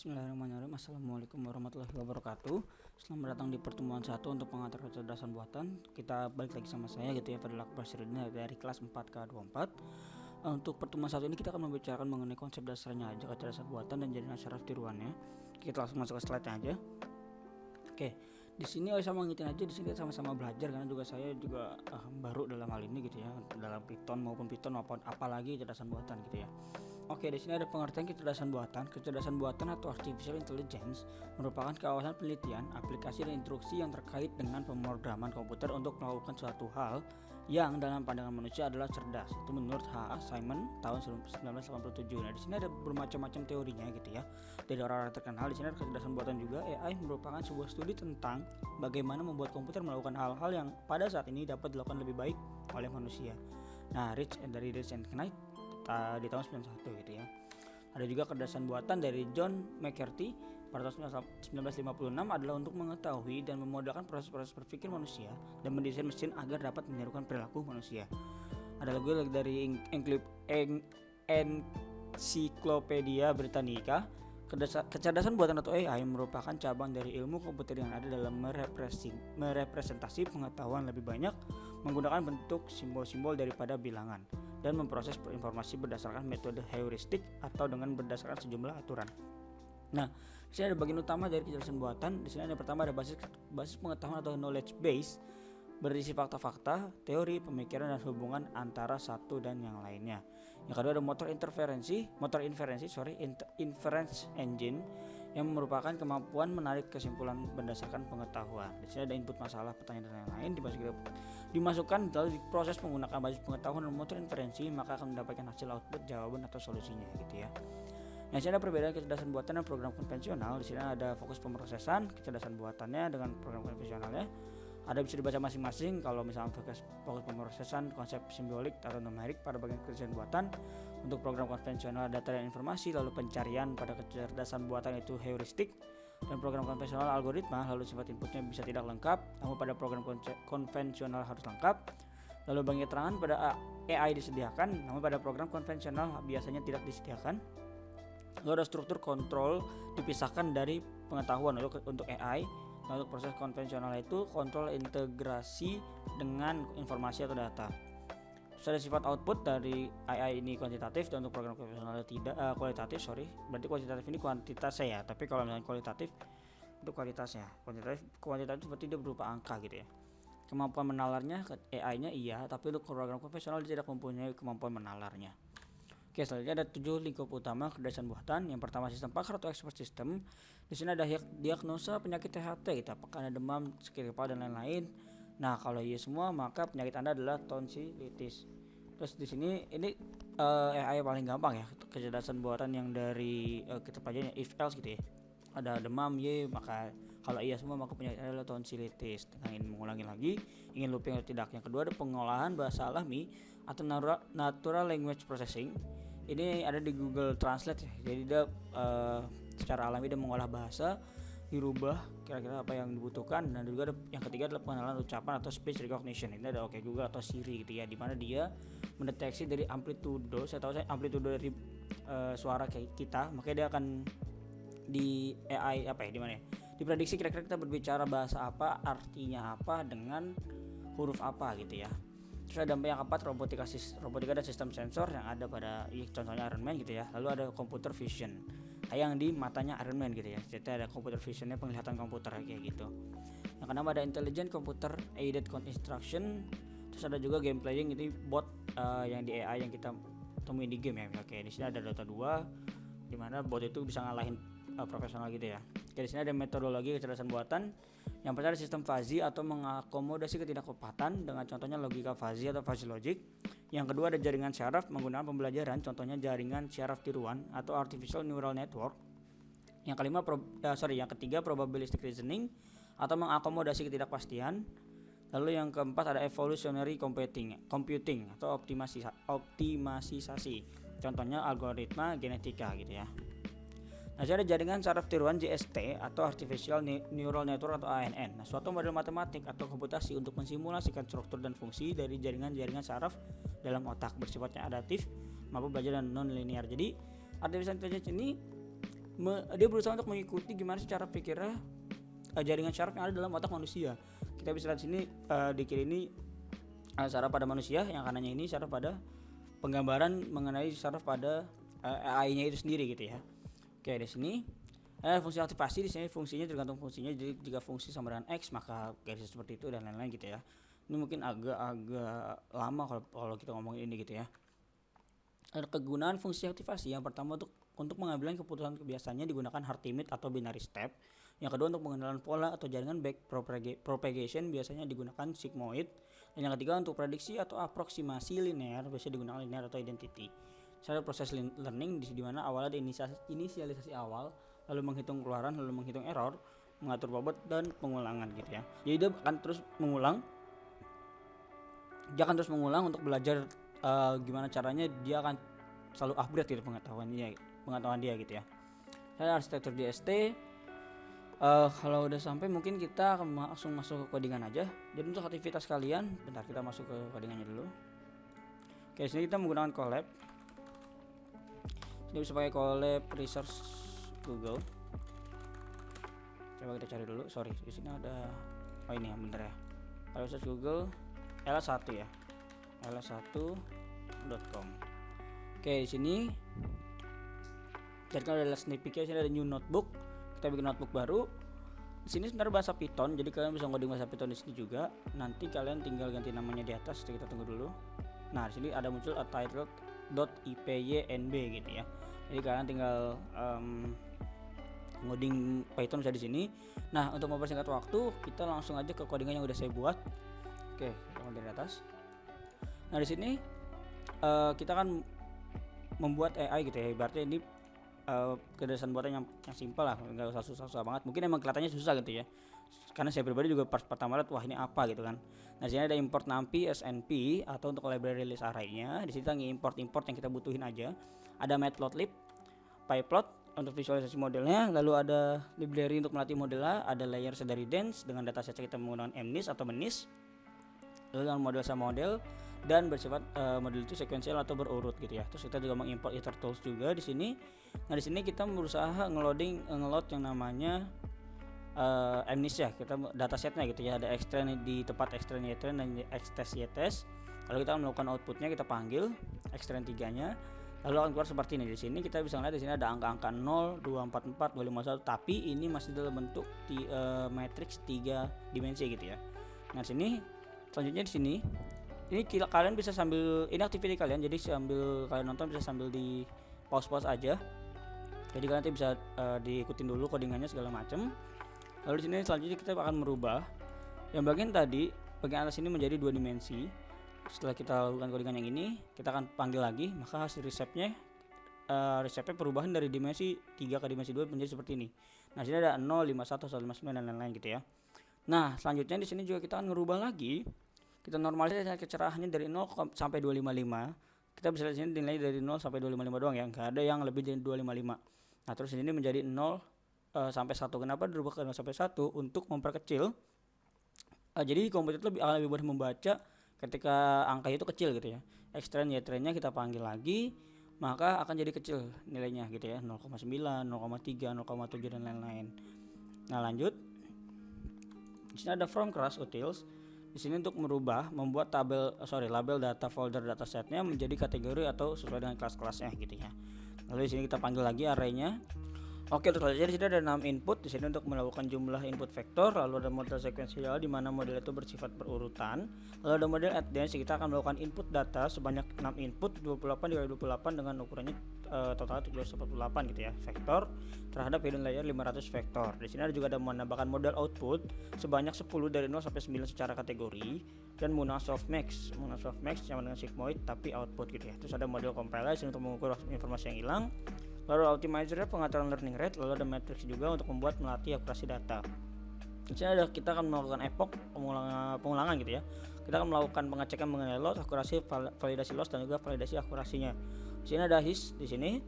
Bismillahirrahmanirrahim. Assalamualaikum warahmatullahi wabarakatuh. Selamat datang di pertemuan 1 untuk pengantar kecerdasan buatan. Kita balik lagi sama saya gitu ya, Fadil Akbar Syirudin dari kelas 4K24. Untuk pertemuan 1 ini kita akan membicarakan mengenai konsep dasarnya aja kecerdasan buatan dan jaringan syaraf tiruannya. Kita langsung masuk ke slide-nya aja. Oke, di sini saya mau ngingetin aja, di sini kita sama-sama belajar karena saya juga baru dalam hal ini gitu ya, dalam Python maupun apalagi kecerdasan buatan gitu ya. Oke, di sini ada pengertian kecerdasan buatan. Kecerdasan buatan atau artificial intelligence merupakan kawasan penelitian, aplikasi dan instruksi yang terkait dengan pemrograman komputer untuk melakukan suatu hal yang dalam pandangan manusia adalah cerdas. Itu menurut H. Simon tahun 1987. Nah, di sini ada bermacam-macam teorinya gitu ya. Dari orang-orang terkenal di sini ada kecerdasan buatan juga. AI merupakan sebuah studi tentang bagaimana membuat komputer melakukan hal-hal yang pada saat ini dapat dilakukan lebih baik oleh manusia. Nah, Rich and Knight di tahun 91 gitu ya. Ada juga kecerdasan buatan dari John McCarthy pada tahun 1956 adalah untuk mengetahui dan memodelkan proses-proses berpikir manusia dan mendesain mesin agar dapat menirukan perilaku manusia. Ada lagi dari Encyclopedia Britannica. Kecerdasan buatan atau AI merupakan cabang dari ilmu komputer yang ada dalam merepresentasi pengetahuan lebih banyak menggunakan bentuk simbol-simbol daripada bilangan dan memproses informasi berdasarkan metode heuristik atau dengan berdasarkan sejumlah aturan. Nah, di sini ada bagian utama dari kecerdasan buatan. Di sini ada pertama ada basis pengetahuan atau knowledge base, berisi fakta-fakta, teori, pemikiran dan hubungan antara satu dan yang lainnya. Yang kedua ada inference engine yang merupakan kemampuan menarik kesimpulan berdasarkan pengetahuan. Di sini ada input masalah, pertanyaan dan lain-lain dimasukkan lalu diproses menggunakan basis pengetahuan dan motor inferensi, maka akan mendapatkan hasil output jawaban atau solusinya gitu ya. Nah, di sini ada perbedaan kecerdasan buatan dan program konvensional. Di sini ada fokus pemrosesan kecerdasan buatannya dengan program konvensionalnya. Ada bisa dibaca masing-masing. Kalau misalnya fokus pemrosesan konsep simbolik atau numerik pada bagian kecerdasan buatan. Untuk program konvensional data dan informasi, lalu pencarian pada kecerdasan buatan itu heuristik, dan program konvensional algoritma, lalu sifat inputnya bisa tidak lengkap, namun pada program konvensional harus lengkap. Lalu bagian keterangan pada AI disediakan, namun pada program konvensional biasanya tidak disediakan. Lalu ada struktur kontrol dipisahkan dari pengetahuan untuk AI. Lalu proses konvensional itu kontrol integrasi dengan informasi atau data. Terus ada sifat output dari AI ini kuantitatif, dan untuk program konvensional tidak kualitatif. Berarti kuantitatif ini kuantitasnya ya, tapi kalau misalnya kualitatif itu kualitasnya. Kuantitatif berarti dia berupa angka gitu ya. Kemampuan menalarnya AI-nya iya, tapi untuk program konvensional dia tidak mempunyai kemampuan menalarnya. Oke, selanjutnya ada 7 lingkup utama kecerdasan buatan. Yang pertama sistem pakar atau expert system. Di sini ada diagnosa penyakit THT gitu, apakah ada demam, sakit kepala dan lain-lain. Nah, kalau iya semua maka penyakit Anda adalah tonsilitis. Terus di sini ini AI paling gampang ya, kecerdasan buatan yang dari kita pelajari if else gitu ya. Ada demam maka kalau iya semua maka penyakit adalah tonsilitis. Ingin mengulangi lagi, ingin looping atau tidak. Yang kedua ada pengolahan bahasa alami atau natural language processing. Ini ada di Google Translate ya. Jadi dia secara alami dia mengolah bahasa, dirubah kira-kira apa yang dibutuhkan. Dan juga ada yang ketiga adalah pengenalan ucapan atau speech recognition. Ini ada OK Google atau Siri gitu ya, di mana dia mendeteksi dari amplitudo. Saya tahu amplitudo dari suara kita, makanya dia akan di AI di mana ya? Diprediksi kira-kira kita berbicara bahasa apa, artinya apa dengan huruf apa gitu ya. Terus ada yang keempat robotika dan sistem sensor yang ada pada contohnya Iron Man gitu ya. Lalu ada computer vision yang di matanya Iron Man gitu ya. Jadi ada computer visionnya, penglihatan komputer kayak gitu. Yang keenam ada intelligent computer aided instruction. Terus ada juga game playing, ini bot yang di AI yang kita temuin di game ya. Oke, di sini ada Dota 2 di mana bot itu bisa ngalahin profesional gitu ya. Oke, di sini ada metodologi kecerdasan buatan. Yang pertama ada sistem fuzzy atau mengakomodasi ketidakpatuhan dengan contohnya logika fuzzy atau fuzzy logic. Yang kedua ada jaringan syaraf menggunakan pembelajaran, contohnya jaringan syaraf tiruan atau artificial neural network. Yang ketiga probabilistic reasoning atau mengakomodasi ketidakpastian. Lalu yang keempat ada evolutionary computing atau optimasi. Contohnya algoritma genetika gitu ya. Nah, ada jaringan syaraf tiruan JST atau Artificial Neural Network atau ANN. Nah, suatu model matematik atau komputasi untuk mensimulasikan struktur dan fungsi dari jaringan-jaringan syaraf dalam otak, bersifatnya adaptif, mampu belajar dan non-linear. Jadi, artificial intelligence ini dia berusaha untuk mengikuti gimana sih cara pikirnya jaringan syaraf yang ada dalam otak manusia. Kita bisa lihat sini di kiri ini saraf pada manusia, yang kanannya ini saraf pada penggambaran mengenai saraf pada AI-nya itu sendiri gitu ya. Oke, di sini fungsi aktivasi di sini fungsinya tergantung fungsinya. Jadi jika fungsi sama dengan X maka garis seperti itu dan lain-lain gitu ya. Ini mungkin agak lama kalau kita ngomongin ini gitu ya. Ada kegunaan fungsi aktivasi. Yang pertama untuk mengambil keputusan biasanya digunakan heart limit atau binary step. Yang kedua untuk pengenalan pola atau jaringan back propagation biasanya digunakan sigmoid. Dan yang ketiga untuk prediksi atau aproksimasi linear biasanya digunakan linear atau identity. Secara proses learning di mana awalnya ada inisialisasi awal, lalu menghitung keluaran, lalu menghitung error, mengatur bobot dan pengulangan gitu ya. Jadi dia akan terus mengulang untuk belajar gimana caranya. Dia akan selalu upgrade gitu pengetahuan dia gitu ya. Saya arsitektur DST. Kalau udah sampai mungkin kita akan langsung masuk ke codingan aja. Jadi untuk aktivitas kalian, bentar kita masuk ke codingannya dulu. Oke, sini kita menggunakan Colab. Ini bisa pakai Colab Research Google. Coba kita cari dulu. Sorry, di sini ada ini ya, bentar ya. Kalau search Google L1 ya. L1.com. Oke, di sini jadi kalau ada snippetnya, sini ada new notebook. Kita bikin notebook baru. Di sini sebenarnya bahasa Python, jadi kalian bisa ngoding bahasa Python di sini juga. Nanti kalian tinggal ganti namanya di atas. Kita tunggu dulu. Nah, di sini ada muncul title.ipynb gitu ya. Jadi kalian tinggal ngoding Python bisa di sini. Nah, untuk mempersingkat waktu, kita langsung aja ke codingan yang udah saya buat. Oke, kita mulai dari atas. Nah, di sini kita akan membuat AI gitu ya. Ibaratnya ini kedesain buatan yang simpel lah, nggak usah susah banget. Mungkin emang kelihatannya susah gitu ya, karena saya pribadi juga pas pertama lihat wah ini apa gitu kan. Nah, sini ada import numpy snp atau untuk library list array-nya. Di sini kita import yang kita butuhin aja. Ada matplotlib, pyplot untuk visualisasi modelnya, lalu ada library untuk melatih modelnya, ada layer dari dense dengan dataset kita menggunakan mnis atau menis, lalu dengan model sama model, dan bersifat model itu sekuensial atau berurut gitu ya. Terus kita juga mengimport iter tools juga di sini. Nah, di sini kita berusaha ngeload yang namanya mnis ya. Kita datasetnya gitu ya. Ada extrain di tempat extrain ytran dan extest ytest. Lalu kita melakukan outputnya, kita panggil extrain 3-nya. Lalu akan keluar seperti ini. Di sini kita bisa lihat di sini ada angka-angka 0, 244, 251, tapi ini masih dalam bentuk matriks 3 dimensi gitu ya. Nah, sini selanjutnya di sini ini kalian bisa sambil ini activity kalian, jadi sambil kalian nonton bisa sambil di pause aja. Jadi kalian nanti bisa diikutin dulu codingannya segala macam. Lalu di sini selanjutnya kita akan merubah yang bagian atas ini menjadi 2 dimensi. Setelah kita lakukan codingan yang ini, kita akan panggil lagi, maka hasil resepnya perubahan dari dimensi 3 ke dimensi 2 menjadi seperti ini. Nah, sini ada 0, 51, 159 dan lain-lain gitu ya. Nah, selanjutnya di sini juga kita akan ngerubah lagi. Kita normalisasi kecerahannya dari 0 sampai 255. Kita bisa lihat sini nilai dari 0 sampai 255 doang ya, enggak ada yang lebih dari 255. Nah, terus ini menjadi 0 sampai 1. Kenapa dirubah ke 0 sampai 1? Untuk memperkecil. Jadi komputer itu akan lebih mudah membaca ketika angka itu kecil gitu ya. Extrain ytran-nya kita panggil lagi, maka akan jadi kecil nilainya gitu ya. 0,9, 0,3, 0,7 dan lain-lain. Nah, lanjut. Di sini ada from class utils. Di sini untuk membuat label data folder datasetnya menjadi kategori atau sesuai dengan kelas-kelasnya gitu ya. Lalu di sini kita panggil lagi array-nya. Oke, terus saja di sini ada 6 input. Di sini untuk melakukan jumlah input vektor, lalu ada model sekuensial di mana model itu bersifat berurutan. Lalu ada model at dense, kita akan melakukan input data sebanyak 6 input 28 dikali 28 dengan ukurannya total 748 gitu ya, vektor terhadap hidden layer 500 vektor. Di sini ada juga ada menambahkan model output sebanyak 10 dari 0 sampai 9 secara kategori dan menggunakan softmax sama dengan sigmoid tapi output gitu ya. Terus ada model compiler untuk mengukur informasi yang hilang. Lalu optimizer pengaturan learning rate, lalu ada matrix juga untuk membuat melatih akurasi data. Di sini ada kita akan melakukan epoch pengulangan gitu ya. Kita akan melakukan pengecekan mengenai loss, akurasi, validasi loss dan juga validasi akurasinya. Di sini ada his di sini.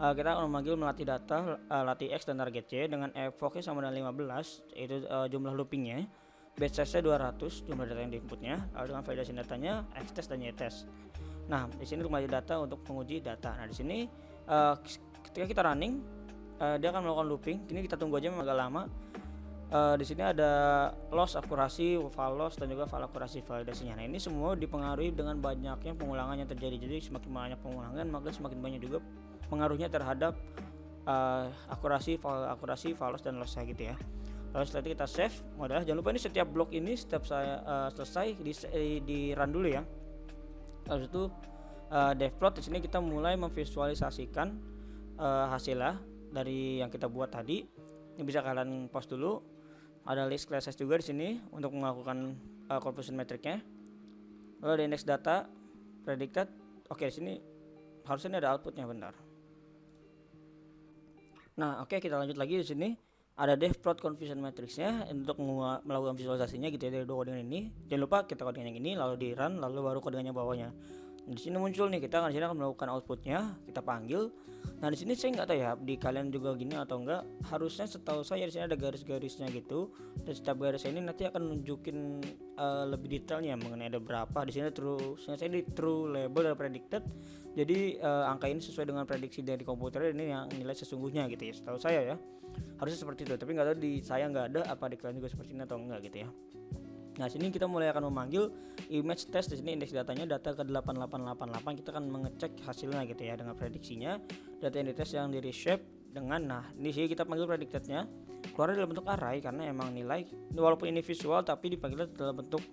Kita akan memanggil melatih data latih x dan target c dengan epoch-nya sama dengan 15 yaitu jumlah loopingnya. Batch size-nya 200 jumlah data yang diinputnya, lalu dengan validasi datanya x-test dan y-test. Nah, di sini untuk melatih data untuk menguji data. Nah, di sini ketika kita running dia akan melakukan looping. Ini kita tunggu aja, memang agak lama. Di sini ada loss akurasi, file loss, dan juga file akurasi validasinya. Nah, ini semua dipengaruhi dengan banyaknya pengulangan yang terjadi. Jadi semakin banyak pengulangan, maka semakin banyak juga pengaruhnya terhadap akurasi, file loss dan loss gitu ya. Lalu setelah itu kita save. Jangan lupa ini setiap blok ini setiap saya selesai di run dulu ya. Lalu itu devplot, di sini kita mulai memvisualisasikan hasilnya dari yang kita buat tadi. Ini bisa kalian pause dulu. Ada list classes juga di sini untuk melakukan conversion metricnya. Lalu ada index data, predicted. Oke, di sini harusnya ada outputnya, bentar. Nah, oke, kita lanjut lagi. Di sini ada devplot conversion matrixnya untuk melakukan visualisasinya gitu ya dari dua codingan ini. Jangan lupa kita codingan yang ini, lalu di run, lalu baru codingan yang bawahnya. Di sini muncul nih, kita di sini akan melakukan outputnya, kita panggil. Nah, di sini saya nggak tahu ya di kalian juga gini atau enggak. Harusnya setahu saya di sini ada garis-garisnya gitu. Dan setiap garis ini nanti akan nunjukin lebih detailnya mengenai ada berapa. Di sini true, saya di true, label, dan predicted. Jadi angka ini sesuai dengan prediksi dari komputer, ini yang nilai sesungguhnya gitu ya. Setahu saya ya harusnya seperti itu. Tapi nggak tahu di saya nggak ada, apa di kalian juga seperti ini atau enggak gitu ya. Nah, sini kita mulai akan memanggil image test. Di sini indeks datanya data ke 8888. Kita akan mengecek hasilnya gitu ya dengan prediksinya. Data yang dites yang di reshape dengan, nah di sini kita panggil predictednya keluar dalam bentuk array karena emang nilai walaupun ini visual tapi dipanggil dalam bentuk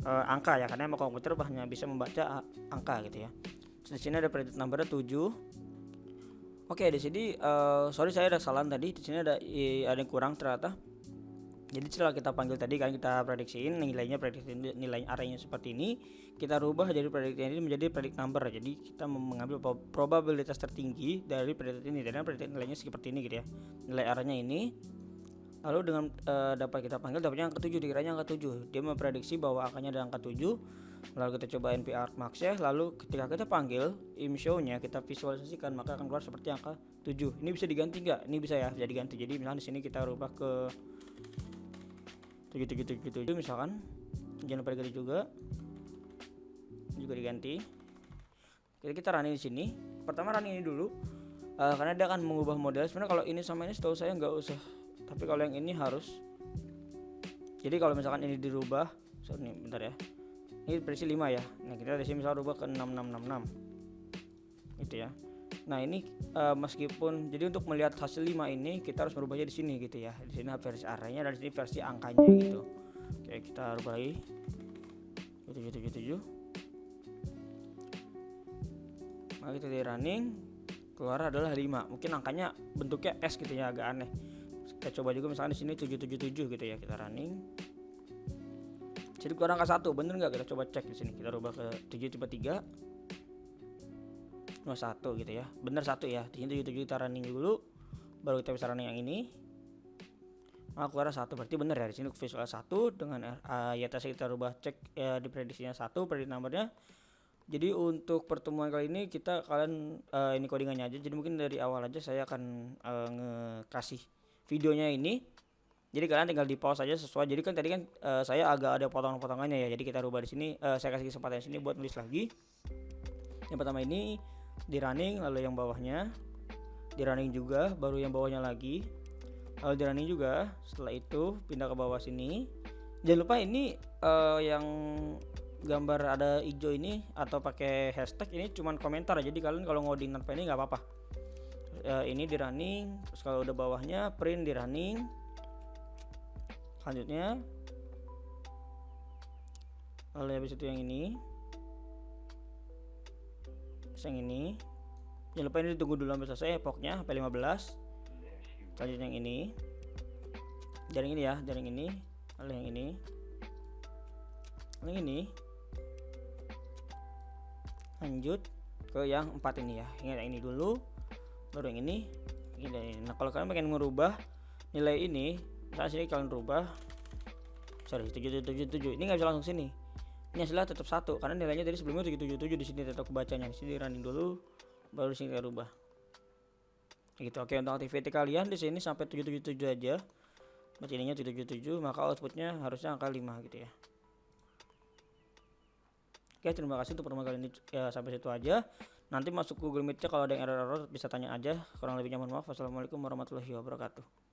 angka ya, karena emang komputer hanya bisa membaca angka gitu ya. Di sini ada predicted numbernya 7. Oke, di sini sorry saya ada kesalahan tadi. Di sini ada yang kurang ternyata. Jadi setelah kita panggil tadi kan kita prediksiin nilainya, prediksi nilai arraynya seperti ini, kita rubah dari prediksi ini menjadi predict number. Jadi kita mengambil probabilitas tertinggi dari prediksi ini, dan prediksi nilainya seperti ini gitu ya. Nilai arraynya ini. Lalu dengan dapat kita panggil dapatnya angka 7, dikiranya angka 7. Dia memprediksi bahwa angkanya ada angka 7. Lalu kita coba npr max ya. Lalu ketika kita panggil imshow-nya, kita visualisasikan, maka akan keluar seperti angka 7. Ini bisa diganti enggak? Ini bisa ya, bisa diganti. Jadi misalnya di sini kita rubah ke 7777 misalkan, jangan lupa diganti juga diganti. Kita running di sini. Pertama running ini dulu karena dia akan mengubah model. Sebenarnya kalau ini sama ini setahu saya nggak usah, tapi kalau yang ini harus. Jadi kalau misalkan ini dirubah, nih bentar ya, ini versi 5 ya. Nah, kita di sini misal rubah ke 6666 gitu ya. Nah, ini meskipun jadi untuk melihat hasil 5 ini kita harus merubahnya di sini gitu ya. Di sini versi arraynya dan di sini versi angkanya gitu. Oke, kita rubah lagi 7777. Nah, kita di running, keluar adalah 5. Mungkin angkanya bentuknya S gitu ya, agak aneh. Kita coba juga misalkan di sini 777 gitu ya, kita running. Jadi keluar angka 1, bener nggak? Kita coba cek di sini. Kita rubah ke 753 1 gitu ya, bener 1 ya. Di sini 77 kita running dulu, baru kita bisa running yang ini. Nah, keluar 1, berarti bener ya. Di sini visual 1 dengan YTS kita rubah cek di prediksinya 1, predict numbernya. Jadi untuk pertemuan kali ini kalian ini codingannya aja. Jadi mungkin dari awal aja saya akan ngasih videonya ini. Jadi kalian tinggal di pause aja sesuai. Jadi kan tadi kan saya agak ada potongan-potongannya ya. Jadi kita rubah di sini. Saya kasih kesempatan di sini buat nulis lagi. Yang pertama ini di running, lalu yang bawahnya di running juga, baru yang bawahnya lagi, lalu di running juga. Setelah itu pindah ke bawah sini. Jangan lupa ini yang gambar ada hijau ini atau pakai hashtag ini cuman komentar. Jadi kalian kalau ngoding tanpa ini nggak apa-apa. Ini di running, terus kalau udah bawahnya print di running. Selanjutnya lalu habis itu yang ini, yang ini. Jangan lupa ini ditunggu dulu sampai selesai epochnya sampai 15. Selanjutnya yang ini, jaring ini ya, jaring ini, lalu yang ini, yang ini. Lanjut ke yang 4 ini ya. Ingat yang ini dulu, baru yang ini. Nah, kalau kalian pengen merubah nilai ini, misalnya sini kalian rubah 777, ini nggak bisa langsung sini. Ini hasilnya tetap 1 karena nilainya dari sebelumnya 777, di sini tetap kebacanya. Di sini running dulu, baru di sini kita rubah. Gitu. Oke, untuk activity kalian di sini sampai 777 aja. Bacanya 777, maka outputnya harusnya angka 5 gitu ya. Oke, terima kasih untuk pertemuan kali ini, ya, sampai situ aja. Nanti masuk Google Meet-nya kalau ada yang error-error bisa tanya aja. Kurang lebihnya mohon maaf. Wassalamualaikum warahmatullahi wabarakatuh.